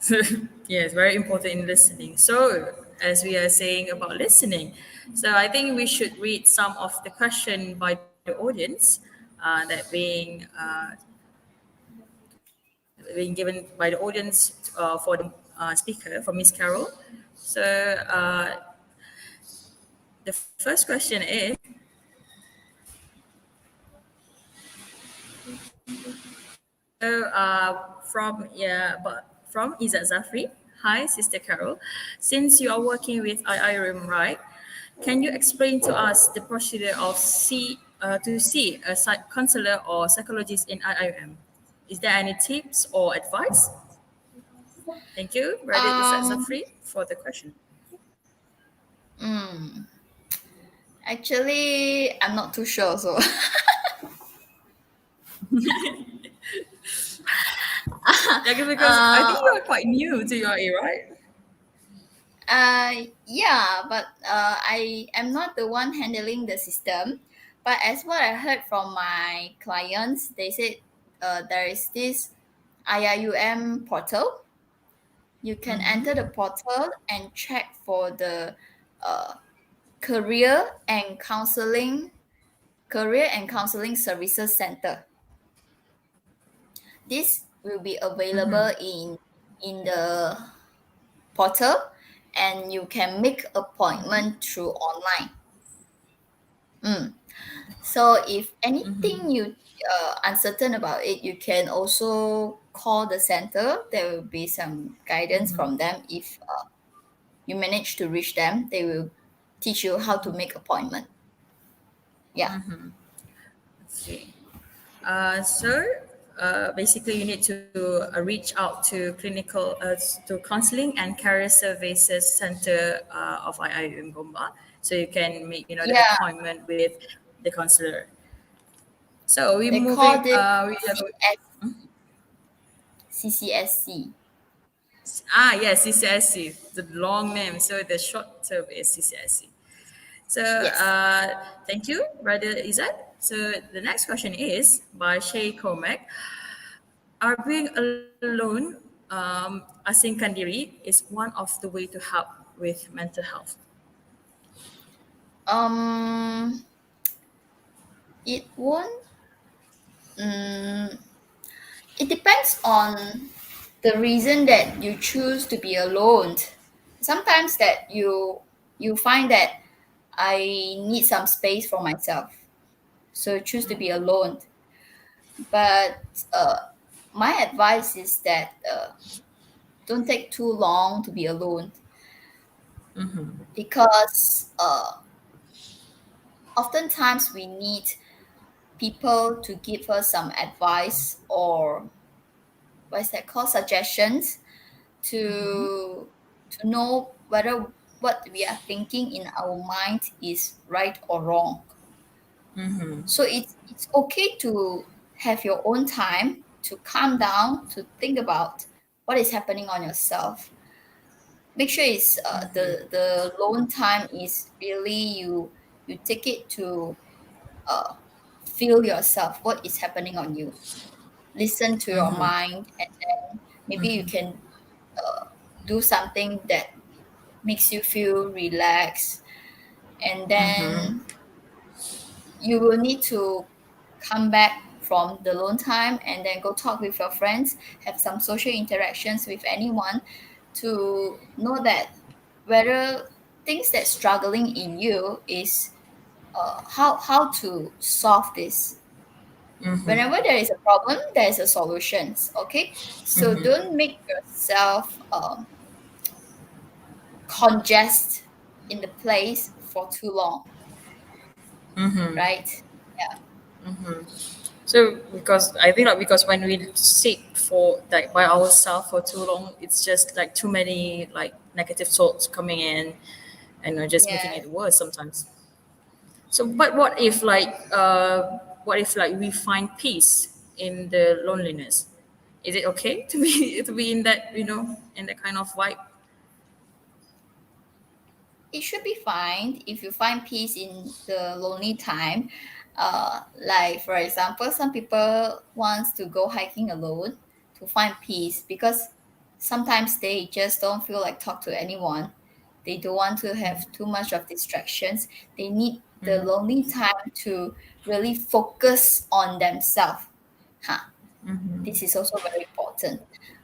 Yes. Yes, very important in listening. So, as we are saying about listening, so I think we should read some of the question by the audience that being given by the audience for the speaker, for Miss Carol. So, the first question is, from Izzat Zafri. Hi, Sister Carol. Since you are working with IIRM, right? Can you explain to us the procedure of to see a counselor or psychologist in IIM? Is there any tips or advice? Thank you, Brother Izzat Um, Zafri, for the question. mm, Actually, I'm not too sure. So, Yeah, because I think uh, you are quite new to UAE, right? yeah, but I am not the one handling the system. But as what I heard from my clients, they said there is this IIUM portal. You can enter the portal and check for the uh, career and counseling services center. This will be available in the portal, and you can make appointment through online. So if anything you uncertain about it, you can also call the center. There will be some guidance from them. If you manage to reach them, they will teach you how to make appointment. Yeah. Okay. So basically, you need to reach out to to counseling and career services center of IIM Gomba, so you can make the Yeah, appointment with the counselor. So we they call moving. this We are going. CCSC. Yes, CCSC, the long name. So the short term is CCSC. So Yes. thank you, Brother Izzat. So the next question is by Shay Comac. Are being alone, asingkan diri, is one of the way to help with mental health? Um, it won't. Mm, it depends on the reason that you choose to be alone. Sometimes that you find that I need some space for myself, so choose to be alone. But my advice is that don't take too long to be alone, because oftentimes we need people to give us some advice, or what is that called, suggestions, to know whether what we are thinking in our mind is right or wrong. So it's okay to have your own time to calm down, to think about what is happening on yourself. Make sure it's the alone time is really you take it to uh, feel yourself, what is happening on you. Listen to your mind, and then maybe you can do something that makes you feel relaxed, and then you will need to come back from the alone time and then go talk with your friends, have some social interactions with anyone, to know that whether things that struggling in you is how to solve this. Whenever there is a problem, there is a solutions. Okay, so don't make yourself congest in the place for too long, right? Yeah. So because I think like because when we sit for like by ourselves for too long, it's just like too many like negative thoughts coming in, and just making Yes. it worse sometimes. So, but what if like we find peace in the loneliness? Is it okay to be to be in that in that kind of vibe? It should be fine if you find peace in the lonely time. Like for example, some people wants to go hiking alone to find peace, because sometimes they just don't feel like talk to anyone. They don't want to have too much of distractions. They need the lonely time to really focus on themselves. Huh. This is also very important.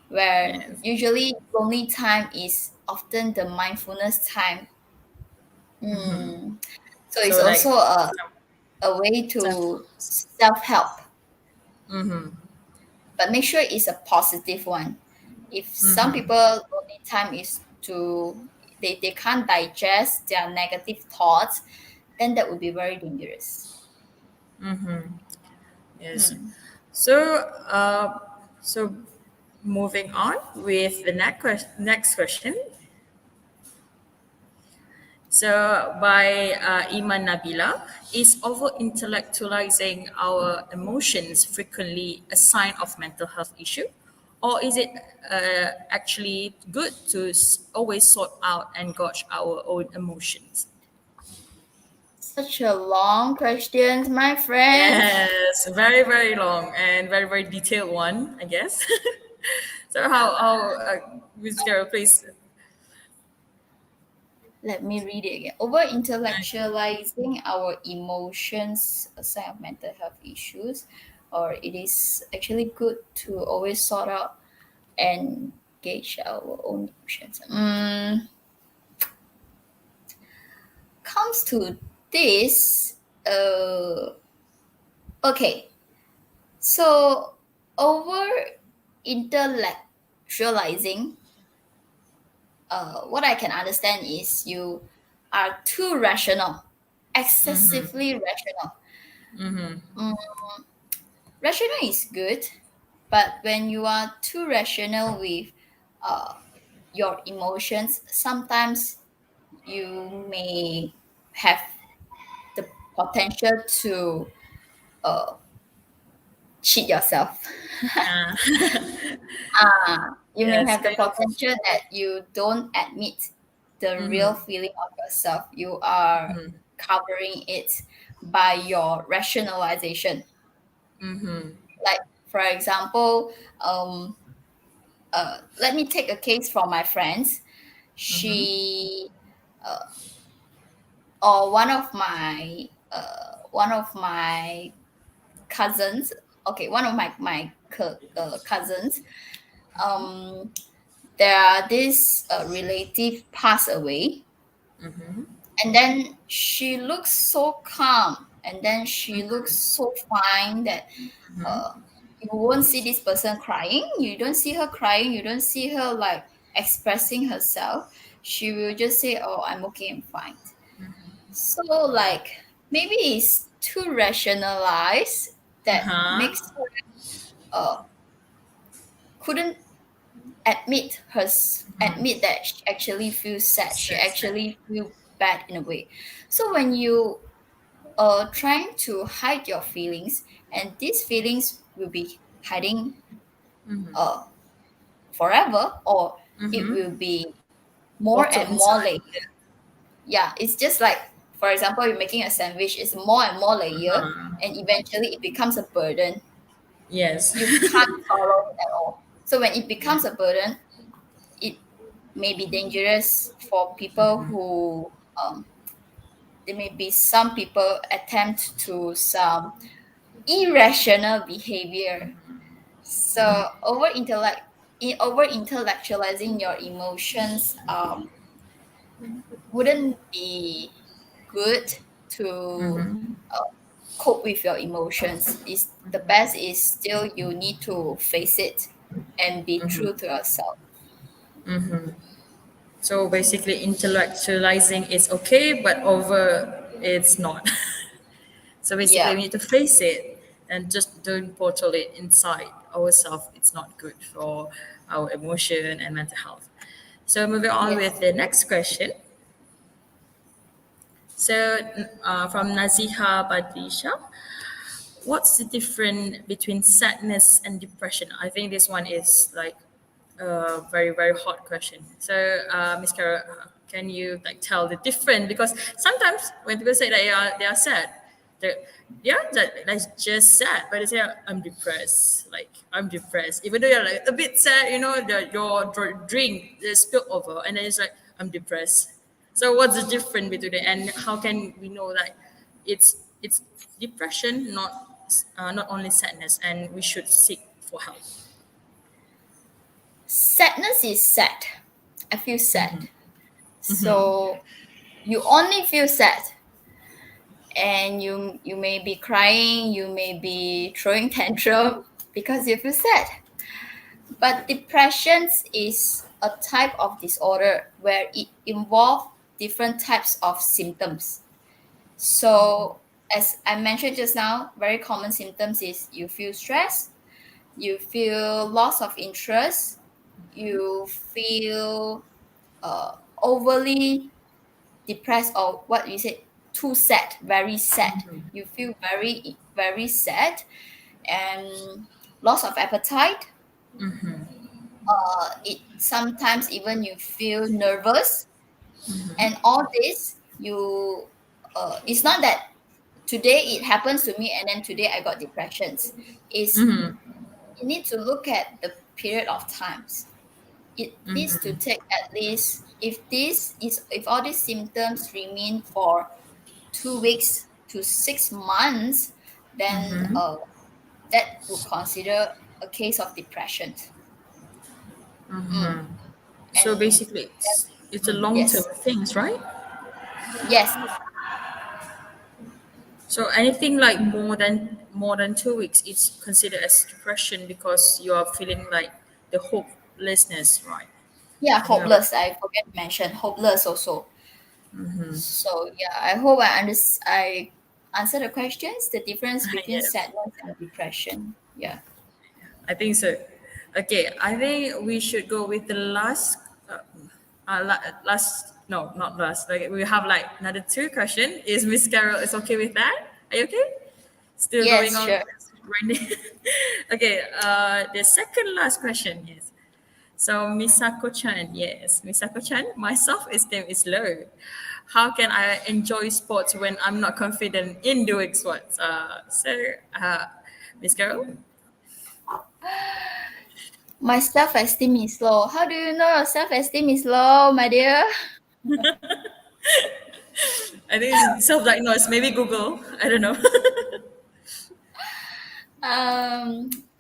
Where Yes. usually lonely time is often the mindfulness time. So it's So like, also some, a way some, to self help, but make sure it's a positive one. If some people only time is to they can't digest their negative thoughts, then that would be very dangerous. yes. Hmm. So so moving on with the next question. So by Iman Nabila, is over intellectualizing our emotions frequently a sign of mental health issue? Or is it actually good to always sort out and gauge our own emotions? Such a long question, my friend. Yes, very, very long and very, very detailed one, I guess. So which there please? Let me read it again. Over intellectualizing our emotions, a sign of mental health issues, or it is actually good to always sort out and gauge our own emotions. Comes to this, okay, so over intellectualizing, what I can understand is you are too rational, excessively rational. Mm, Rational is good, but when you are too rational with uh, your emotions, sometimes you may have the potential to uh, cheat yourself. Uh, You may yes, have the kind of. potential that you don't admit the real feeling of yourself. You are covering it by your rationalization. Like, for example, let me take a case from my friends. She or one of my cousins. Okay, one of my cousins. Um, there are this relative passed away, and then she looks so calm, and then she looks so fine that uh, you won't see this person crying. You don't see her crying. You don't see her like expressing herself. She will just say, "Oh, I'm okay, I'm fine." So like maybe it's too rationalized that Uh-huh. makes her couldn't admit that she actually feels sad. She Sad, sad. actually feel bad in a way. So when you trying to hide your feelings, and these feelings will be hiding uh forever, or it will be more Bottle and more inside. layer. Yeah, it's just like, for example, you're making a sandwich, it's more and more layer, and eventually it becomes a burden. Yes. You can't follow it at all. So when it Yeah. becomes a burden, it may be dangerous for people who there may be some people attempt to some irrational behavior. So over intellectualizing your emotions wouldn't be good to cope with your emotions. Is the best is still you need to face it and be true to yourself. So basically, intellectualizing is okay, but over it's not. So basically, Yeah. we need to face it and just don't bottle it inside ourselves. It's not good for our emotion and mental health. So moving on with Yes. the next question. So from Naziha Badisha, what's the difference between sadness and depression? I think this one is like a very very hot question. So Miss Carol, can you like tell the difference? Because sometimes when people say they are sad, they that's just sad, but they say I'm depressed. Like I'm depressed, even though you're like a bit sad, your drink is spilled over, and then it's like I'm depressed. So what's the difference between it, and how can we know that it's depression, not only sadness, and we should seek for help? Sadness is sad. I feel sad. So you only feel sad, and you may be crying, you may be throwing tantrum because you feel sad. But depression is a type of disorder where it involves different types of symptoms. So as I mentioned just now, very common symptoms is you feel stress, you feel loss of interest, you feel overly depressed, or what you said, too sad, very sad. You feel very very sad, and loss of appetite. It sometimes even you feel nervous, and all this you it's not that today it happens to me and then today I got depressions. Is you need to look at the period of times. It needs to take at least, if all these symptoms remain for 2 weeks to 6 months, then that would consider a case of depression. Mm. So And basically, it's a long term yes, things, right? yes, So anything like more than 2 weeks, it's considered as depression because you are feeling like the hopelessness, right? yeah, You have, hopeless. I forget to mention hopeless also. So yeah, I hope I answer the questions. The difference between yes, sadness and depression. Yeah. I think so. Okay, I think we should go with the last. No, not last. Like we have like another two question. Is Miss Carol is okay with that? Are you okay? Still going Yes, on. sure. Okay. The second last question is. So Misako-chan, yes, Misako-chan, my self-esteem is low. How can I enjoy sports when I'm not confident in doing sports? Miss Carol, My self-esteem is low. How do you know your self-esteem is low, my dear? I think it's self-diagnosed. Maybe Google. I don't know.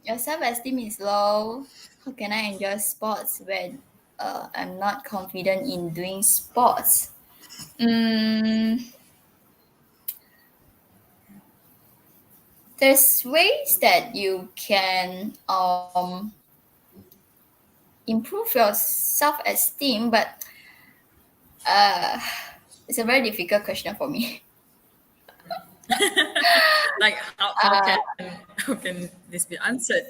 Your self-esteem is low. How can I enjoy sports when I'm not confident in doing sports? Mm, there's ways that you can improve your self-esteem, but uh, it's a very difficult question for me. Like how can this be answered?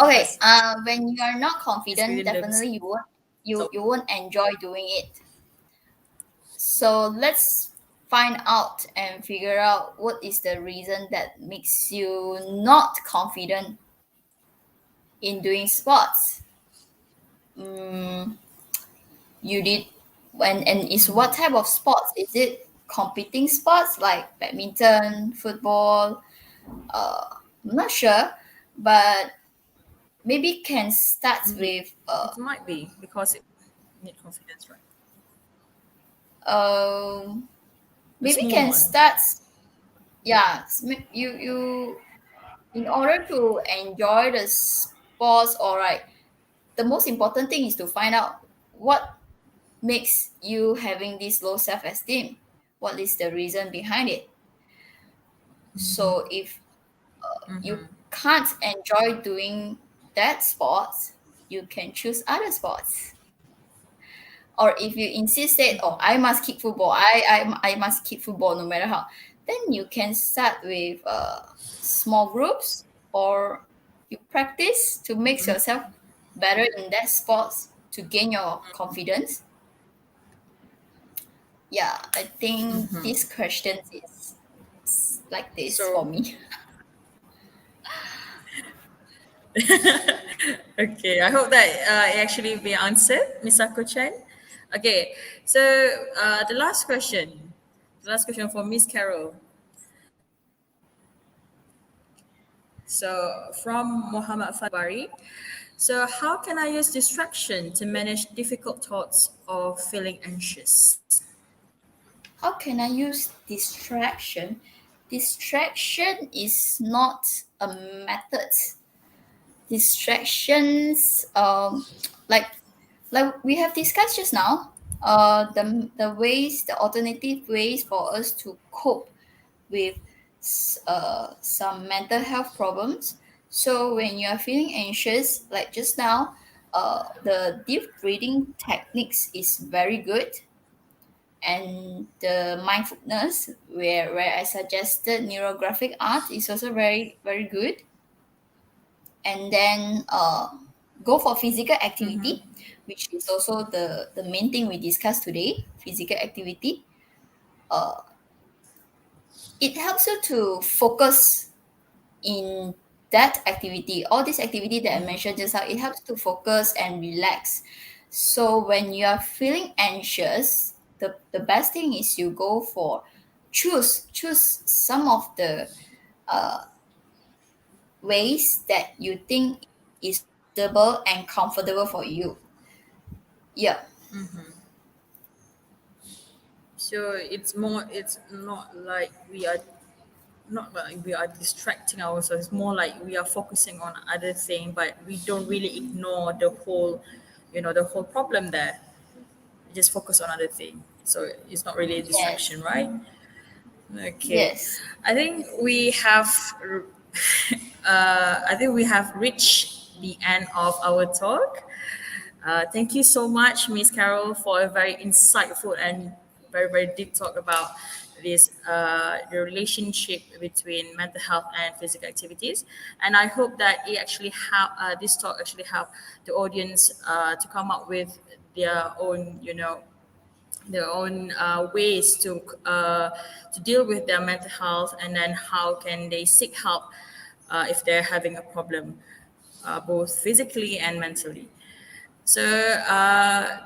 Okay, Because when you are not it's confident, within the definitely you won't so you won't enjoy doing it. So let's find out and figure out what is the reason that makes you not confident in doing sports. Mm, you did when and is what type of sports? Is it competing sports like badminton, football? I'm not sure, but maybe can start maybe with it might be because it need confidence, right? um A maybe small can one. start, yeah, you in order to enjoy the sports, all right, the most important thing is to find out what makes you having this low self-esteem, what is the reason behind it. So if you can't enjoy doing that sports, you can choose other sports. Or if you insist that, oh, I must keep football, I must keep football no matter how, then you can start with small groups, or you practice to make yourself better in that sports to gain your confidence. Yeah, I think this question is like this for So me. okay, I hope that it actually be answered, Misako Chen. Okay, so the last question for Miss Carol. So from Muhammad Fabari. So how can I use distraction to manage difficult thoughts or feeling anxious? How can I use distraction? Distraction is not a method. Distractions, like we have discussed just now, the alternative ways for us to cope with some mental health problems. So when you are feeling anxious, like just now, the deep breathing techniques is very good, and the mindfulness where I suggested neurographic art is also very very good. And then go for physical activity, which is also the main thing we discussed today, physical activity. It helps you to focus in that activity, all this activity that I mentioned just now. It helps to focus and relax. So when you are feeling anxious, the best thing is you go for choose some of the ways that you think is suitable and comfortable for you. Yeah. So it's not like we are not like we are distracting ourselves. It's more like we are focusing on other thing, but we don't really ignore the whole, the whole problem there. We just focus on other thing. So it's not really a Yes. distraction, right? Okay, Yes. I think we have, I think we have reached the end of our talk. Thank you so much, Miss Carol, for a very insightful and very very deep talk about this the relationship between mental health and physical activities. And I hope that it actually have this talk actually help the audience to come up with their own, their own ways to deal with their mental health, and then how can they seek help if they're having a problem, both physically and mentally. So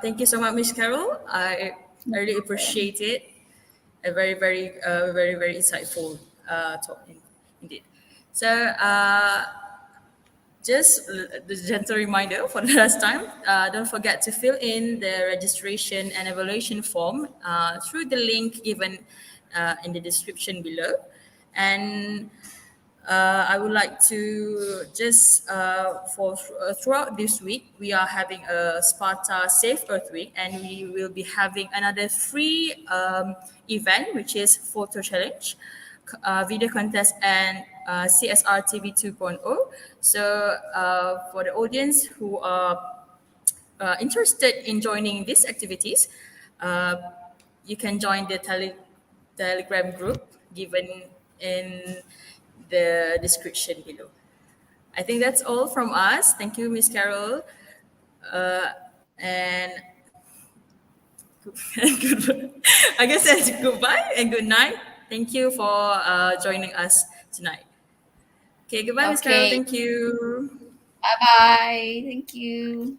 thank you so much, Miss Carol. I No really problem. appreciate it. A very insightful talk indeed. So just the gentle reminder for the last time, don't forget to fill in the registration and evaluation form through the link given in the description below. And I would like to just throughout this week we are having a Sparta Safe Earth Week, and we will be having another free event, which is photo challenge, video contest, and CSR TV 2.0. So for the audience who are interested in joining these activities, uh, you can join the Telegram group given in the description below. I think that's all from us. Thank you, Miss Carol. And goodbye. I guess that's goodbye and good night. Thank you for joining us tonight. Okay, goodbye, Miss Carol. Okay. Thank you. Bye bye. Thank you.